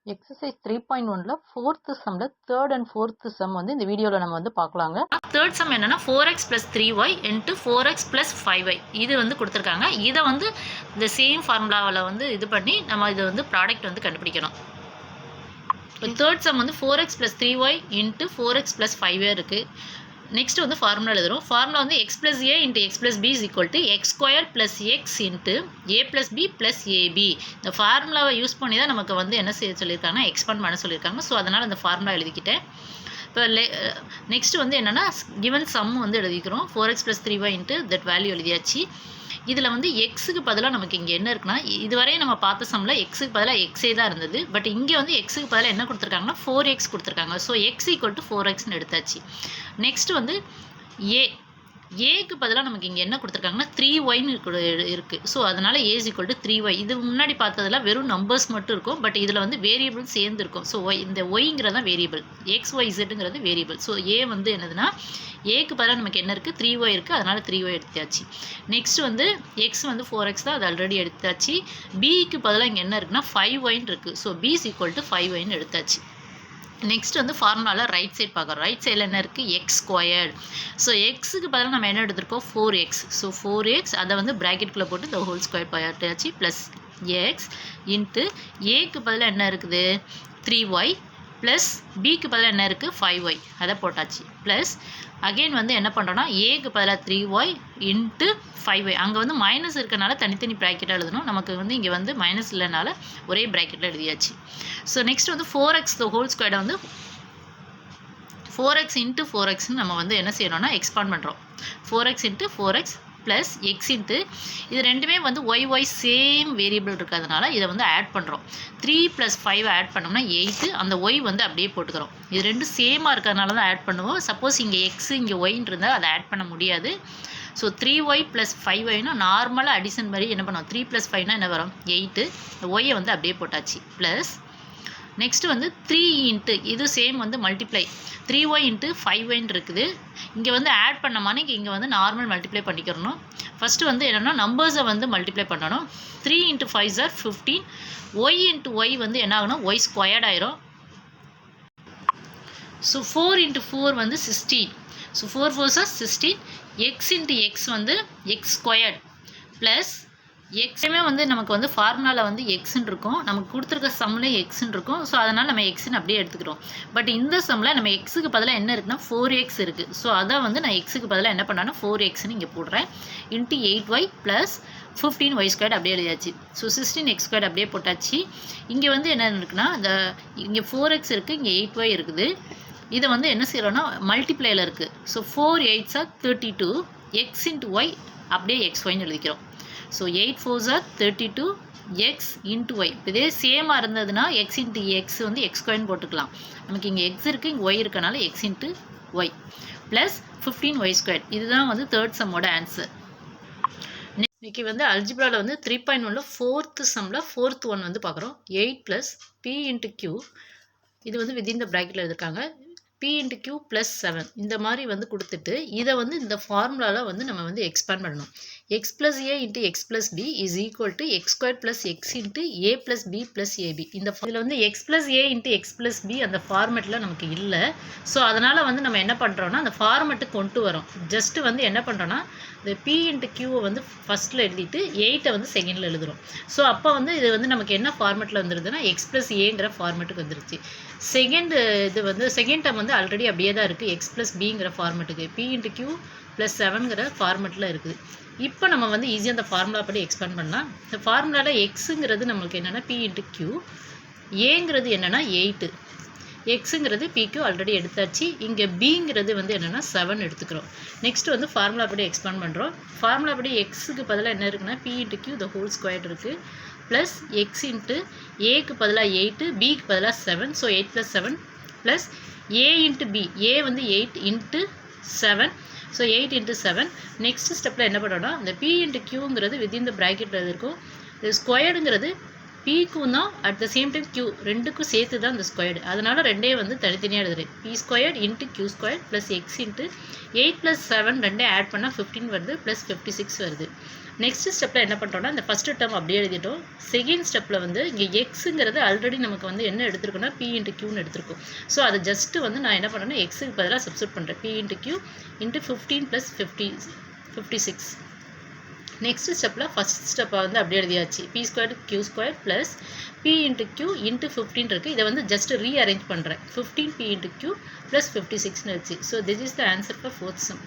Exercise 3.1ல 4th சம்ல 3rd and 4th sum வந்து இந்த வீடியோவில் நம்ம வந்து பார்க்கலாங்க. 3rd சம் என்னன்னா 4x plus 3y into 4x plus 5y இது வந்து கொடுத்துருக்காங்க. இதை வந்து இந்த சேம் ஃபார்முலாவில் வந்து இது பண்ணி நம்ம இது வந்து ப்ராடக்ட் வந்து கண்டுபிடிக்கணும். இப்போ 3rd சம் வந்து 4x plus 3y into 4x plus 5y இருக்குது. நெக்ஸ்ட் வந்து ஃபார்முலா எழுதுகிறோம். ஃபார்முலா வந்து x plus a into x plus b is equal to x square plus x into a plus b plus ab. இந்த ஃபார்முலாவை use பண்ணி தான் நமக்கு வந்து என்ன செய்ய சொல்லியிருக்காங்கன்னா எக்ஸ்பாண்ட் பண்ண சொல்லியிருக்காங்க. ஸோ அதனால் அந்த ஃபார்முலா எழுதிக்கிட்டேன். இப்போ நெக்ஸ்ட் வந்து என்னென்னா கிவன் சம் வந்து எழுதிக்கிறோம். 4x plus 3y into that value எழுதியாச்சு. இதில் வந்து எக்ஸுக்கு பதிலாக நமக்கு இங்கே என்ன இருக்குன்னா, இதுவரையும் நம்ம பார்த்த சம்மில் எக்ஸுக்கு பதிலாக எக்ஸே தான் இருந்தது. பட் இங்கே வந்து எக்ஸுக்கு பதிலாக என்ன கொடுத்துருக்காங்கன்னா 4x கொடுத்துருக்காங்க. ஸோ எக்ஸ் ஈக்குவல் டு 4xன்னு எடுத்தாச்சு. நெக்ஸ்ட் வந்து ஏக்கு பதிலாக நமக்கு இங்கே என்ன கொடுத்துருக்காங்கன்னா 3yன்னு இருக்குது. ஸோ அதனால் ஏ ஈக்குவல் டு 3y. இது முன்னாடி பார்த்ததில் வெறும் நம்பர்ஸ் மட்டும் இருக்கும். பட் இதில் வந்து வேரியபிள் சேர்ந்து இருக்கும். ஸோ இந்த ஒய்ங்கிறது தான் வேரியபிள், எக்ஸ் ஒய் இசட்டுங்கிறது வேரியபிள். ஸோ ஏ வந்து என்னதுன்னா ஏக்கு பதிலாக நமக்கு என்ன இருக்குது 3y இருக்குது. அதனால் 3y எடுத்தாச்சு. நெக்ஸ்ட் வந்து எக்ஸ் வந்து 4x தான், அது ஆல்ரெடி எடுத்தாச்சு. பிக்கு பதிலாக இங்கே என்ன இருக்குன்னா 5yன்னு இருக்குது. ஸோ பி ஈக்குவல் டு 5yன்னு எடுத்தாச்சு. நெக்ஸ்ட் வந்து ஃபார்முலாவில் ரைட் சைட் பார்க்குறோம். ரைட் சைடில் என்ன இருக்குது எக்ஸ் ஸ்கொயர்டு. ஸோ எக்ஸுக்கு பதிலாக நம்ம என்ன எடுத்திருக்கோம் 4x. ஸோ 4x அதை வந்து ப்ராக்கெட்டுக்குள்ளே போட்டு இந்த ஹோல் ஸ்கொயர் போட்டாச்சு ப்ளஸ் எக்ஸ் இன்ட்டு ஏக்கு பதிலாக என்ன இருக்குது 3y ப்ளஸ் பிக்கு பதிலாக என்ன இருக்குது 5y அதை போட்டாச்சு ப்ளஸ் அகெயின் வந்து என்ன பண்ணுறோன்னா ஏக்கு பதிலாக 3y இன்ட்டு 5y. அங்கே வந்து மைனஸ் இருக்கனால தனித்தனி ப்ராக்கெட்டாக எழுதணும். நமக்கு வந்து இங்கே வந்து மைனஸ் இல்லைனால ஒரே ப்ராக்கெட்டில் எழுதியாச்சு. ஸோ நெக்ஸ்ட் வந்து 4x ஹோல் ஸ்கொயர்டை வந்து 4x இன்ட்டு 4xன்னு நம்ம வந்து என்ன செய்யணும்னா எக்ஸ்பாண்ட் பண்ணுறோம். 4x into 4x plus X into இது ரெண்டுமே வந்து ஒய் சேம் வேரியபிள் இருக்கிறதுனால இதை வந்து ஆட் பண்ணுறோம். 3 + 5 ஆட் பண்ணோம்னா 8. அந்த ஒய் வந்து அப்படியே போட்டுக்கிறோம். இது ரெண்டும் சேமாக இருக்கிறதுனால தான் ஆட் பண்ணுவோம். சப்போஸ் இங்கே எக்ஸு இங்கே ஒய்ன்னு இருந்தால் அதை ஆட் பண்ண முடியாது. ஸோ 3y + 5yனா நார்மலாக அடிஷன் மாதிரி என்ன பண்ணுவோம் 3 + 5னா என்ன வரும் 8. ஒய்யை வந்து அப்படியே போட்டாச்சு ப்ளஸ் நெக்ஸ்ட் வந்து 3 இன்ட்டு இது சேம் வந்து மல்டிப்ளை 3y இன்ட்டு 5yன்னு இருக்குது. இங்கே வந்து ஆட் பண்ணமானே இங்கே வந்து நார்மல் மல்டிப்ளை பண்ணிக்கிறணும். ஃபஸ்ட்டு வந்து என்னென்னா நம்பர்ஸை வந்து மல்டிப்ளை பண்ணணும். 3 × 5 = 15. ஒய் இன்ட்டு ஒய் வந்து என்ன ஆகுனா ஒய் ஸ்கொயர்ட் ஆயிரும். ஸோ 4 × 4 வந்து 16. ஸோ 4 × 4 = 16. எக்ஸ் இன்ட்டு எக்ஸ் வந்து எக்ஸ் ஸ்கொயர்ட் ப்ளஸ் எக்ஸுமே வந்து நமக்கு வந்து ஃபார்முலாவில் வந்து எக்ஸ்ன்னு இருக்கும். நமக்கு கொடுத்துருக்க சம்மில் எக்ஸ்ன்னு இருக்கும். ஸோ அதனால் நம்ம எக்ஸ்ன்னு அப்படியே எடுத்துக்கிறோம். பட் இந்த சம்மில் நம்ம எக்ஸுக்கு பதிலாக என்ன இருக்குன்னா 4x இருக்குது. ஸோ அதை வந்து நான் எக்ஸுக்கு பதிலாக என்ன பண்ணேன்னா 4xன்னு இங்கே போடுறேன். இன்ட்டு 8y ப்ளஸ் 15y² அப்படியே எழுதியாச்சு. ஸோ 16x² அப்படியே போட்டாச்சு. இங்கே வந்து என்ன இருக்குன்னா இந்த இங்கே 4x இருக்குது, இங்கே 8y இருக்குது. இதை வந்து என்ன செய்கிறோன்னா மல்டிப்ளையில் இருக்குது. So 4 8s are 32. X into y அப்படியே xyன்னு எழுதிக்கிறோம். So 8 4s are 32 x into y. இதே சேமாக இருந்ததுன்னா எக்ஸ் இன்ட்டு எக்ஸ் வந்து x² போட்டுக்கலாம். நமக்கு இங்கே எக்ஸ் இருக்குது, இங்கே ஒய் இருக்கனால X into Y plus 15y². இதுதான் வந்து 3rd சம்மோட ஆன்சர். இன்றைக்கி வந்து அல்ஜிப்ராவில் வந்து 3.1ல 4th சம்மில் 4th ஒன் வந்து பார்க்குறோம். 8 + p × q. இது வந்து வித்தின் த ப்ராக்கெட்டில் எழுதிருக்காங்க. p × q + 7 இந்த மாதிரி வந்து கொடுத்துட்டு இதை வந்து இந்த ஃபார்முலாவில் வந்து நம்ம வந்து எக்ஸ்பேண்ட் பண்ணணும். x + a × x + b is equal to x² + x × a + b + ab. இந்த இதில் வந்து x + a × x + b அந்த ஃபார்மெட்டில் நமக்கு இல்லை. ஸோ அதனால் வந்து நம்ம என்ன பண்ணுறோன்னா அந்த ஃபார்மெட்டுக்கு கொண்டு வரோம். ஜஸ்ட்டு வந்து என்ன பண்ணுறோன்னா இந்த p × q வந்து ஃபஸ்ட்டில் எழுதிட்டு 8 வந்து செகண்டில் எழுதுகிறோம். ஸோ அப்போ வந்து இது வந்து நமக்கு என்ன ஃபார்மெட்டில் வந்துடுதுன்னா x + a ஃபார்மெட்டுக்கு வந்துருச்சு. செகண்ட் இது வந்து செகண்ட் டேர்ம் வந்து ஆல்ரெடி அப்படியே தான் இருக்குது. x + b ஃபார்மெட்டுக்கு p × q + 7 ஃபார்மெட்டில் இருக்குது. இப்போ நம்ம வந்து ஈஸியாக அந்த ஃபார்முலா படி எக்ஸ்பேண்ட் பண்ணலாம். இந்த ஃபார்முலாவில் எக்ஸுங்கிறது நம்மளுக்கு என்னென்னா p × q, ஏங்கிறது என்னென்னா 8, எக்ஸுங்கிறது pq ஆல்ரெடி எடுத்தாச்சு. இங்கே பிங்கிறது வந்து என்னென்னா 7 எடுத்துக்கிறோம். நெக்ஸ்ட் வந்து ஃபார்முலா படி எக்ஸ்பேண்ட் பண்ணுறோம். ஃபார்முலா படி எக்ஸுக்கு பதிலாக என்ன இருக்குன்னா p × q the whole squared இருக்குது ப்ளஸ் எக்ஸ் இன்ட்டு ஏக்கு பதிலாக 8, பிக்கு பதிலாக 7. So 8 + 7 plus a into b. ஏ வந்து 8 இன்ட்டு 7. ஸோ 8 × 7. நெக்ஸ்ட் ஸ்டெப்பில் என்ன பண்ணோன்னா இந்த p × qங்கிறது வித்தின் த ப்ராக்கெட்டில் இருக்கும். இது ஸ்கொயர்டுங்கிறது பிக்கும் தான் at the same time q ரெண்டுக்கும் சேர்த்து தான் இந்த ஸ்கொயர்டு. அதனால் ரெண்டே வந்து தனித்தனியாக எழுதுறேன். P squared into q square plus X into 8 + 7 ரெண்டே ஆட் பண்ணால் 15 வருது ப்ளஸ் 56 வருது. நெக்ஸ்ட் ஸ்டெப்பில் என்ன பண்ணுறோம்னா இந்த ஃபஸ்ட்டு டேர்ம் அப்படியே எழுதிட்டோம். செகண்ட் ஸ்டெப்பில் வந்து இங்கே எக்ஸுங்கிறது ஆல்ரெடி நமக்கு வந்து என்ன எடுத்துருக்கோன்னா பி இன்ட்டு க்யூன்னு எடுத்துருக்கோம். ஸோ அதை ஜஸ்ட்டு வந்து நான் என்ன பண்ணுறேன்னா எக்ஸுக்கு பதிலாக சப்ஸ்டியூட் பண்ணுறேன். P into Q into 15 + 56. Next ஸ்டெப்பில் ஃபஸ்ட் ஸ்டெப்பை வந்து அப்படியே எழுதியாச்சு. P square Q square plus P into Q into 15 இருக்குது. இதை வந்து ஜஸ்ட் ரீஅரேஞ்ச் பண்ணுறேன். 15 பி இன்ட்டு க்யூ ப்ளஸ் 56ன்னு வச்சு. So this is the answer for 4th some.